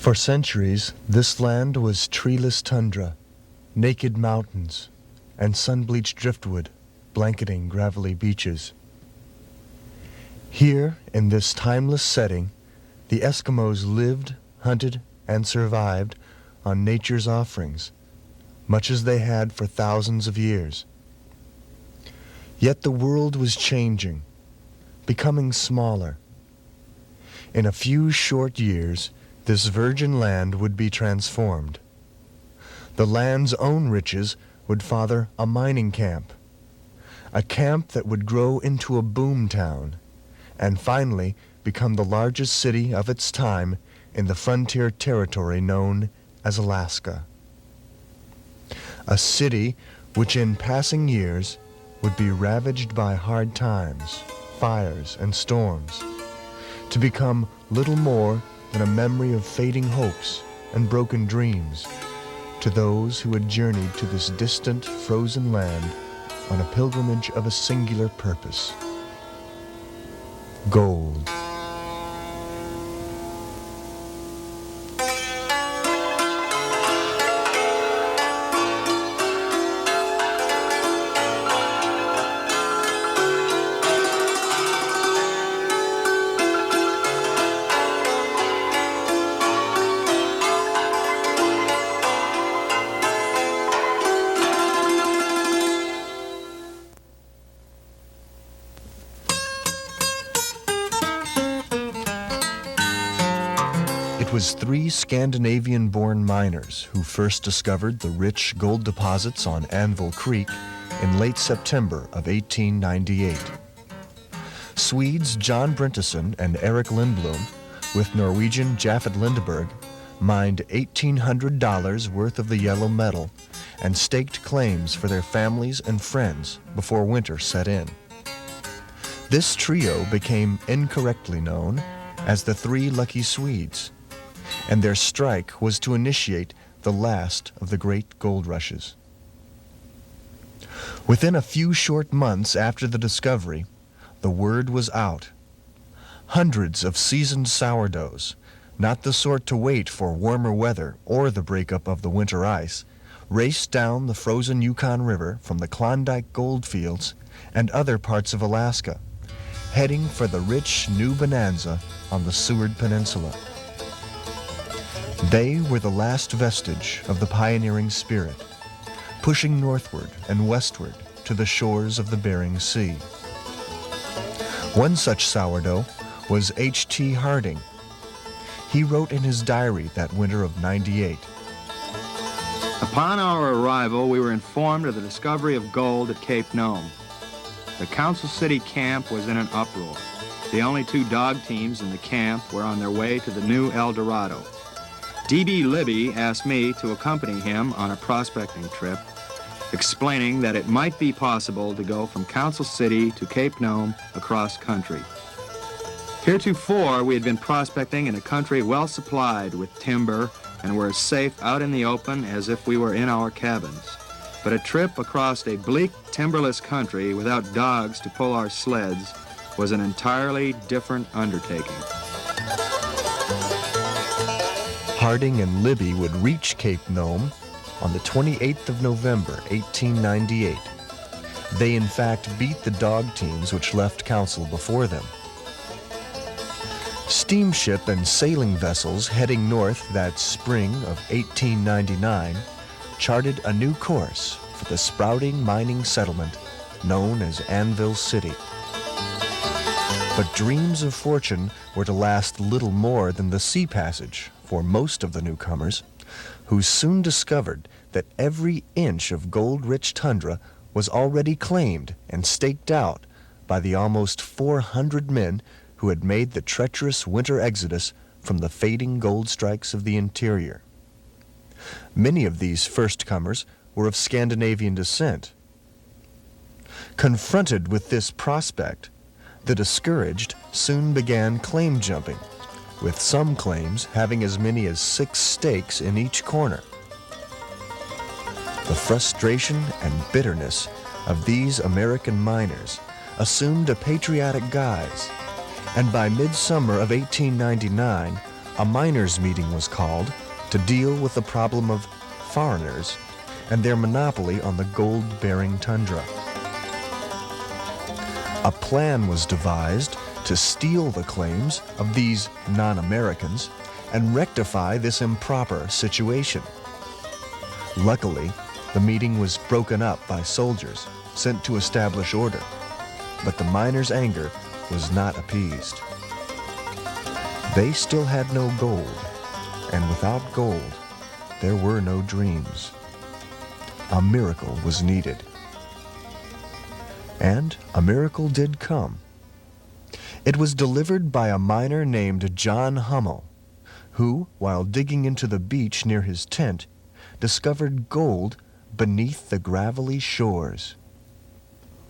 For centuries, this land was treeless tundra, naked mountains, and sun-bleached driftwood blanketing gravelly beaches. Here, in this timeless setting, the Eskimos lived, hunted, and survived on nature's offerings, much as they had for thousands of years. Yet the world was changing, becoming smaller. In a few short years, this virgin land would be transformed. The land's own riches would father a mining camp, a camp that would grow into a boom town, and finally become the largest city of its time in the frontier territory known as Alaska. A city which in passing years would be ravaged by hard times, fires, and storms, to become little more than a memory of fading hopes and broken dreams to those who had journeyed to this distant, frozen land on a pilgrimage of a singular purpose: gold. It was three Scandinavian-born miners who first discovered the rich gold deposits on Anvil Creek in late September of 1898. Swedes John Bryntesson and Eric Lindblom, with Norwegian Jaffet Lindberg, mined $1,800 worth of the yellow metal and staked claims for their families and friends before winter set in. This trio became incorrectly known as the Three Lucky Swedes, and their strike was to initiate the last of the great gold rushes. Within a few short months after the discovery, the word was out. Hundreds of seasoned sourdoughs, not the sort to wait for warmer weather or the breakup of the winter ice, raced down the frozen Yukon River from the Klondike goldfields and other parts of Alaska, heading for the rich new bonanza on the Seward Peninsula. They were the last vestige of the pioneering spirit, pushing northward and westward to the shores of the Bering Sea. One such sourdough was H.T. Harding. He wrote in his diary that winter of '98. Upon our arrival, we were informed of the discovery of gold at Cape Nome. The Council City camp was in an uproar. The only two dog teams in the camp were on their way to the new El Dorado. D.B. Libby asked me to accompany him on a prospecting trip, explaining that it might be possible to go from Council City to Cape Nome across country. Heretofore, we had been prospecting in a country well supplied with timber and were as safe out in the open as if we were in our cabins. But a trip across a bleak, timberless country without dogs to pull our sleds was an entirely different undertaking. Harding and Libby would reach Cape Nome on the 28th of November, 1898. They in fact beat the dog teams which left Council before them. Steamship and sailing vessels heading north that spring of 1899 charted a new course for the sprouting mining settlement known as Anvil City. But dreams of fortune were to last little more than the sea passage for most of the newcomers, who soon discovered that every inch of gold-rich tundra was already claimed and staked out by the almost 400 men who had made the treacherous winter exodus from the fading gold strikes of the interior. Many of these first-comers were of Scandinavian descent. Confronted with this prospect, the discouraged soon began claim jumping, with some claims having as many as 6 stakes in each corner. The frustration and bitterness of these American miners assumed a patriotic guise, and by midsummer of 1899, a miners' meeting was called to deal with the problem of foreigners and their monopoly on the gold-bearing tundra. A plan was devised to steal the claims of these non-Americans and rectify this improper situation. Luckily, the meeting was broken up by soldiers sent to establish order, but the miners' anger was not appeased. They still had no gold, and without gold, there were no dreams. A miracle was needed. And a miracle did come. It was delivered by a miner named John Hummel, who, while digging into the beach near his tent, discovered gold beneath the gravelly shores.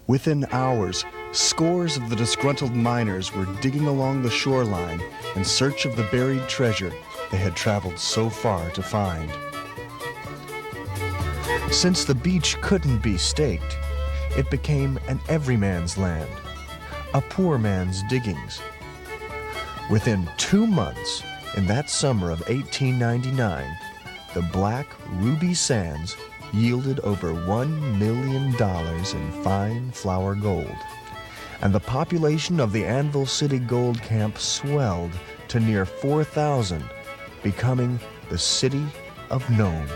Within hours, scores of the disgruntled miners were digging along the shoreline in search of the buried treasure they had traveled so far to find. Since the beach couldn't be staked, it became an everyman's land, a poor man's diggings. Within 2 months, in that summer of 1899, the black ruby sands yielded over $1 million in fine flour gold, and the population of the Anvil City Gold Camp swelled to near 4,000, becoming the city of Nome.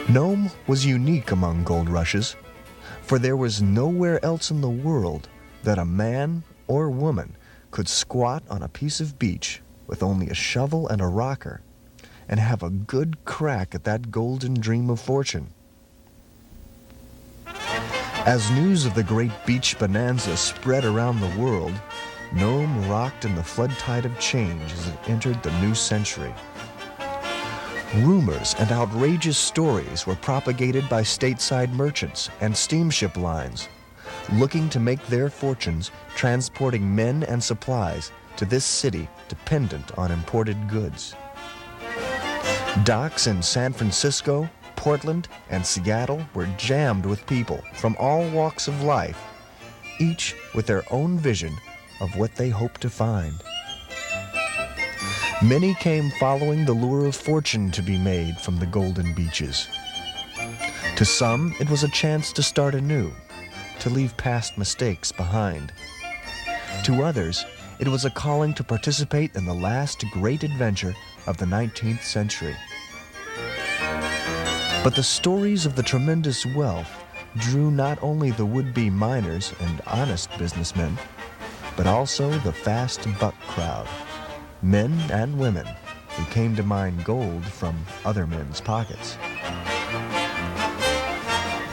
Nome was unique among gold rushes, for there was nowhere else in the world that a man or woman could squat on a piece of beach with only a shovel and a rocker and have a good crack at that golden dream of fortune. As news of the great beach bonanza spread around the world, Nome rocked in the flood tide of change as it entered the new century. Rumors and outrageous stories were propagated by stateside merchants and steamship lines, looking to make their fortunes transporting men and supplies to this city dependent on imported goods. Docks in San Francisco, Portland, and Seattle were jammed with people from all walks of life, each with their own vision of what they hoped to find. Many came following the lure of fortune to be made from the golden beaches. To some, it was a chance to start anew, to leave past mistakes behind. To others, it was a calling to participate in the last great adventure of the 19th century. But the stories of the tremendous wealth drew not only the would-be miners and honest businessmen, but also the fast buck crowd, men and women who came to mine gold from other men's pockets.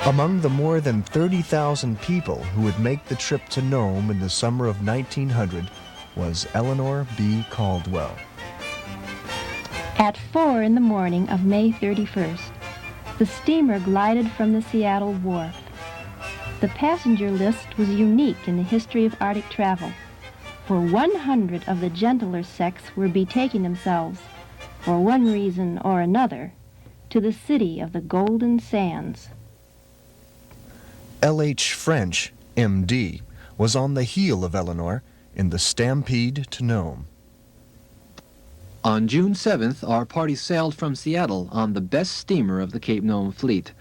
Among the more than 30,000 people who would make the trip to Nome in the summer of 1900 was Eleanor B. Caldwell. At 4 in the morning of May 31st, the steamer glided from the Seattle wharf. The passenger list was unique in the history of Arctic travel, for 100 of the gentler sex were betaking themselves, for one reason or another, to the city of the Golden Sands. L.H. French, M.D., was on the heel of Eleanor in the stampede to Nome. On June 7th, our party sailed from Seattle on the best steamer of the Cape Nome fleet.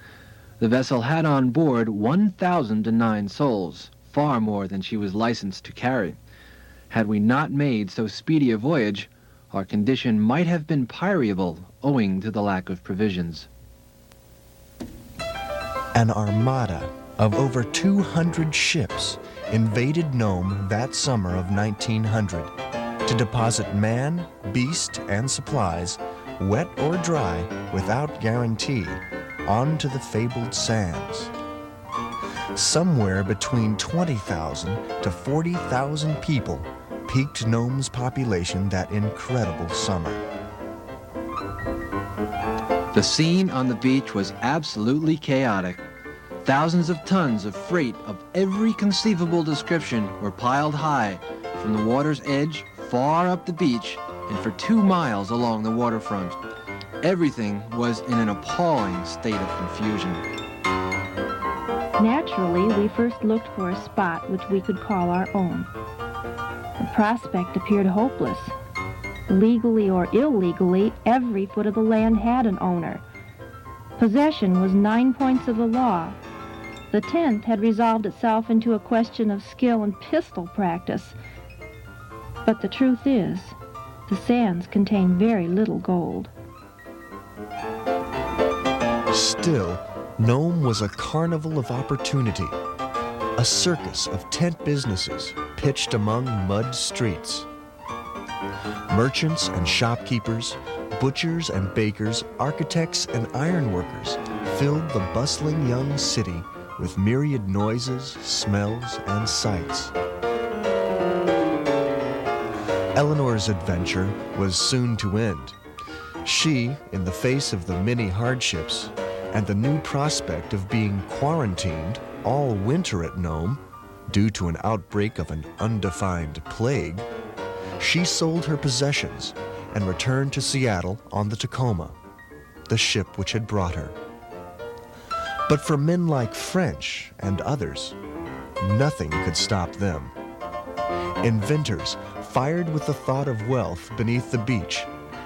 The vessel had on board 1,009 souls, far more than she was licensed to carry. Had we not made so speedy a voyage, our condition might have been pitiable owing to the lack of provisions. An armada of over 200 ships invaded Nome that summer of 1900 to deposit man, beast, and supplies, wet or dry, without guarantee, onto the fabled sands. Somewhere between 20,000 to 40,000 people peaked Nome's population that incredible summer. The scene on the beach was absolutely chaotic. Thousands of tons of freight of every conceivable description were piled high from the water's edge far up the beach and for 2 miles along the waterfront. Everything was in an appalling state of confusion. Naturally, we first looked for a spot which we could call our own. The prospect appeared hopeless, Legally or illegally, every foot of the land had an owner. Possession was 9 points of the law. The 10th had resolved itself into a question of skill and pistol practice. But the truth is, the sands contain very little gold. Still, Nome was a carnival of opportunity, a circus of tent businesses pitched among mud streets. Merchants and shopkeepers, butchers and bakers, architects and ironworkers filled the bustling young city with myriad noises, smells, and sights. Eleanor's adventure was soon to end. She, in the face of the many hardships and the new prospect of being quarantined all winter at Nome due to an outbreak of an undefined plague, she sold her possessions and returned to Seattle on the Tacoma, the ship which had brought her. But for men like French and others, nothing could stop them. Inventors, fired with the thought of wealth beneath the beach,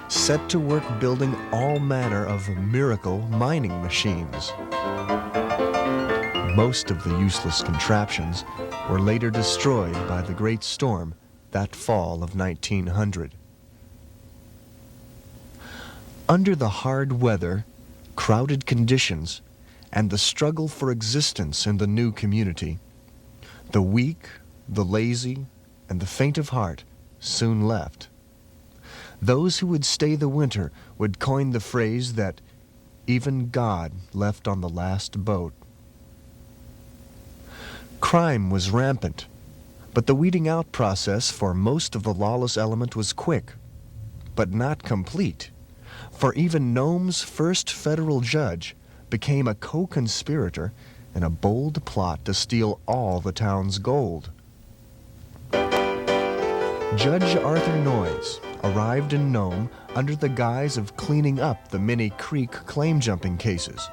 set to work building all manner of miracle mining machines. Most of the useless contraptions were later destroyed by the great storm that fall of 1900. Under the hard weather, crowded conditions, and the struggle for existence in the new community, the weak, the lazy, and the faint of heart soon left. Those who would stay the winter would coin the phrase that even God left on the last boat. Crime was rampant, but the weeding out process for most of the lawless element was quick, but not complete, for even Nome's first federal judge became a co-conspirator in a bold plot to steal all the town's gold. Judge Arthur Noyes arrived in Nome under the guise of cleaning up the Minnie Creek claim-jumping cases.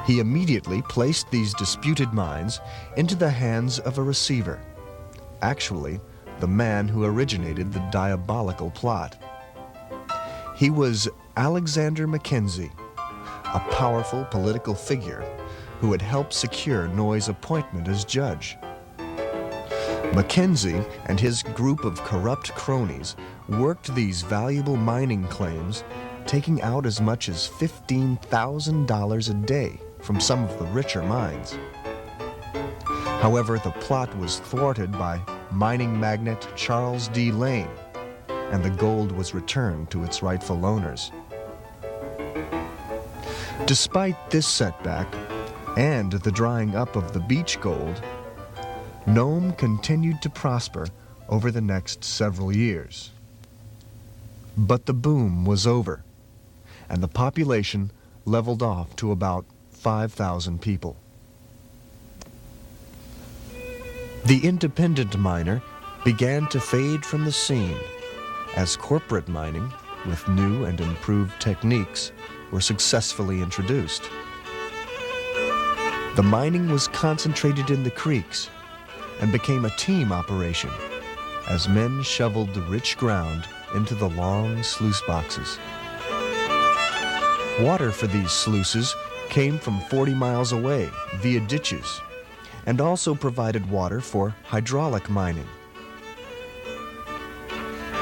He immediately placed these disputed mines into the hands of a receiver, actually the man who originated the diabolical plot. He was Alexander Mackenzie, a powerful political figure who had helped secure Noyes' appointment as judge. Mackenzie and his group of corrupt cronies worked these valuable mining claims, taking out as much as $15,000 a day from some of the richer mines. However, the plot was thwarted by mining magnate Charles D. Lane, and the gold was returned to its rightful owners. Despite this setback and the drying up of the beach gold, Nome continued to prosper over the next several years. But the boom was over, and the population leveled off to about 5,000 people. The independent miner began to fade from the scene as corporate mining, with new and improved techniques, were successfully introduced. The mining was concentrated in the creeks and became a team operation as men shoveled the rich ground into the long sluice boxes. Water for these sluices came from 40 miles away via ditches and also provided water for hydraulic mining.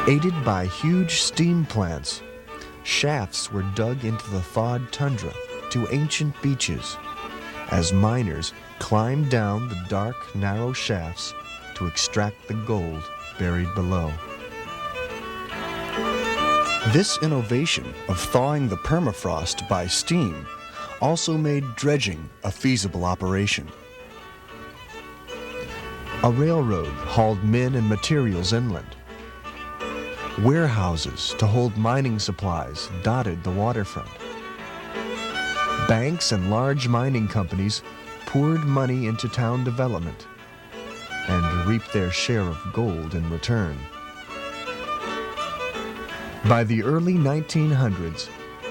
Aided by huge steam plants, shafts were dug into the thawed tundra to ancient beaches as miners climbed down the dark, narrow shafts to extract the gold buried below. This innovation of thawing the permafrost by steam also made dredging a feasible operation. A railroad hauled men and materials inland. Warehouses to hold mining supplies dotted the waterfront. Banks and large mining companies poured money into town development and reaped their share of gold in return. By the early 1900s,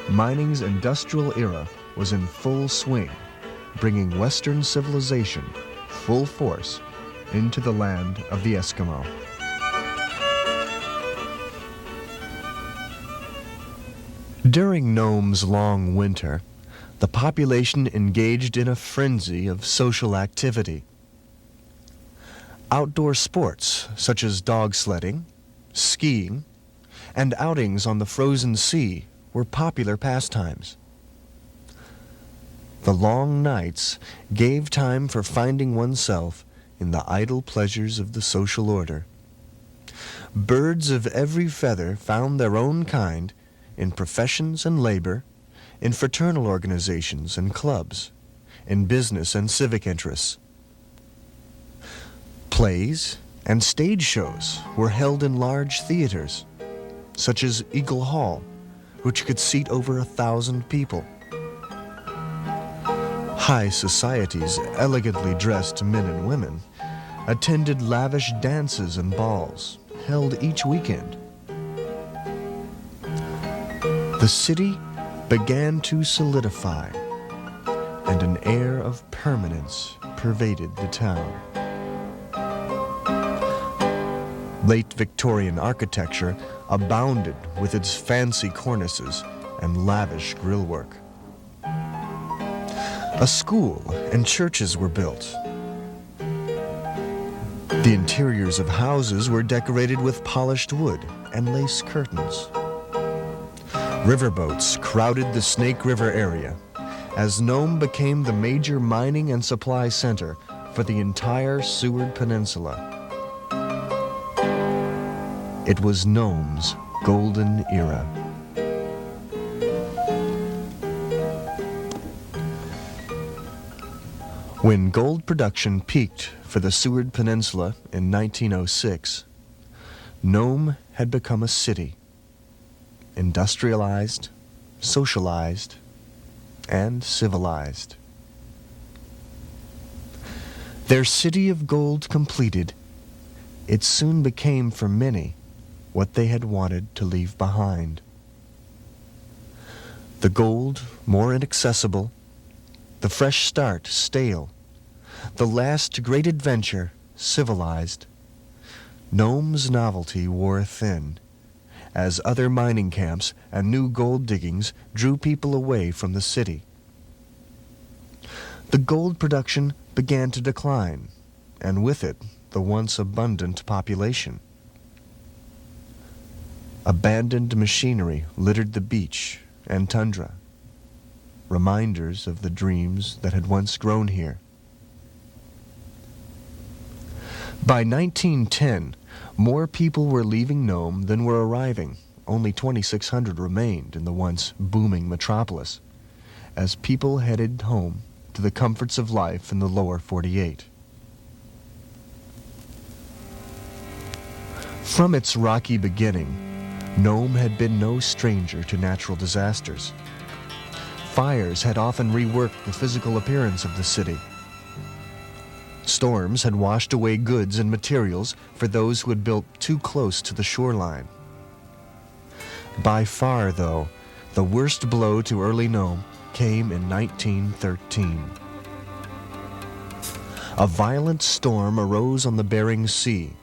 mining's industrial era was in full swing, bringing Western civilization full force into the land of the Eskimo. During Nome's long winter, the population engaged in a frenzy of social activity. Outdoor sports such as dog sledding, skiing, and outings on the frozen sea were popular pastimes. The long nights gave time for finding oneself in the idle pleasures of the social order. Birds of every feather found their own kind in professions and labor, in fraternal organizations and clubs, in business and civic interests. Plays and stage shows were held in large theaters, such as Eagle Hall, which could seat over 1,000 people. High society's elegantly dressed men and women attended lavish dances and balls held each weekend. The city began to solidify, and an air of permanence pervaded the town. Late Victorian architecture abounded with its fancy cornices and lavish grillwork. A school and churches were built. The interiors of houses were decorated with polished wood and lace curtains. Riverboats crowded the Snake River area as Nome became the major mining and supply center for the entire Seward Peninsula. It was Nome's golden era. When gold production peaked for the Seward Peninsula in 1906, Nome had become a city, industrialized, socialized, and civilized. Their city of gold completed, it soon became for many what they had wanted to leave behind. The gold more inaccessible, the fresh start stale, the last great adventure civilized. Nome's novelty wore thin, as other mining camps and new gold diggings drew people away from the city. The gold production began to decline, and with it, the once abundant population. Abandoned machinery littered the beach and tundra, reminders of the dreams that had once grown here. By 1910, more people were leaving Nome than were arriving. Only 2,600 remained in the once booming metropolis, as people headed home to the comforts of life in the lower 48. From its rocky beginning, Nome had been no stranger to natural disasters. Fires had often reworked the physical appearance of the city. Storms had washed away goods and materials for those who had built too close to the shoreline. By far, though, the worst blow to early Nome came in 1913. A violent storm arose on the Bering Sea,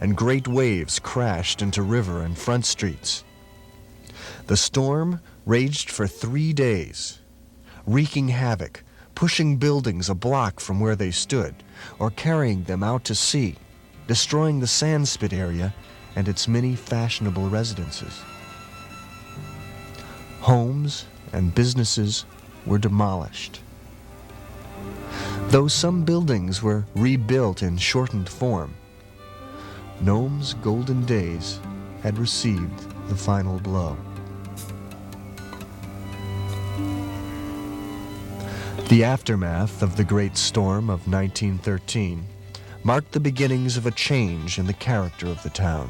and great waves crashed into river and front streets. The storm raged for 3 days, wreaking havoc, pushing buildings a block from where they stood, or carrying them out to sea, destroying the sandspit area and its many fashionable residences. Homes and businesses were demolished. Though some buildings were rebuilt in shortened form, Nome's golden days had received the final blow. The aftermath of the Great Storm of 1913 marked the beginnings of a change in the character of the town.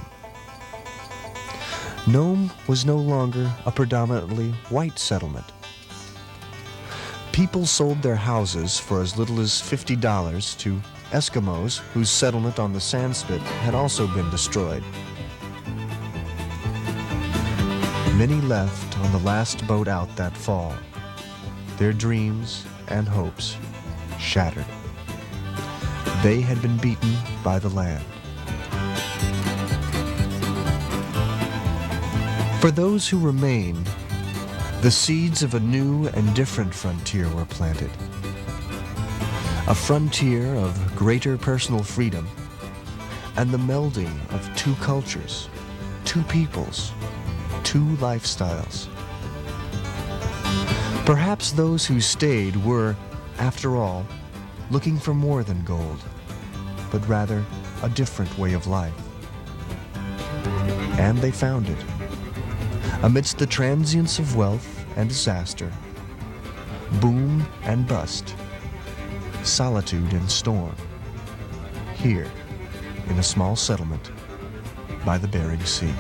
Nome was no longer a predominantly white settlement. People sold their houses for as little as $50 to Eskimos whose settlement on the Sandspit had also been destroyed. Many left on the last boat out that fall, their dreams and hopes shattered. They had been beaten by the land. For those who remained, the seeds of a new and different frontier were planted. A frontier of greater personal freedom and the melding of two cultures, two peoples, two lifestyles. Perhaps those who stayed were, after all, looking for more than gold, but rather a different way of life. And they found it. Amidst the transience of wealth and disaster, boom and bust, solitude and storm, here in a small settlement by the Bering Sea.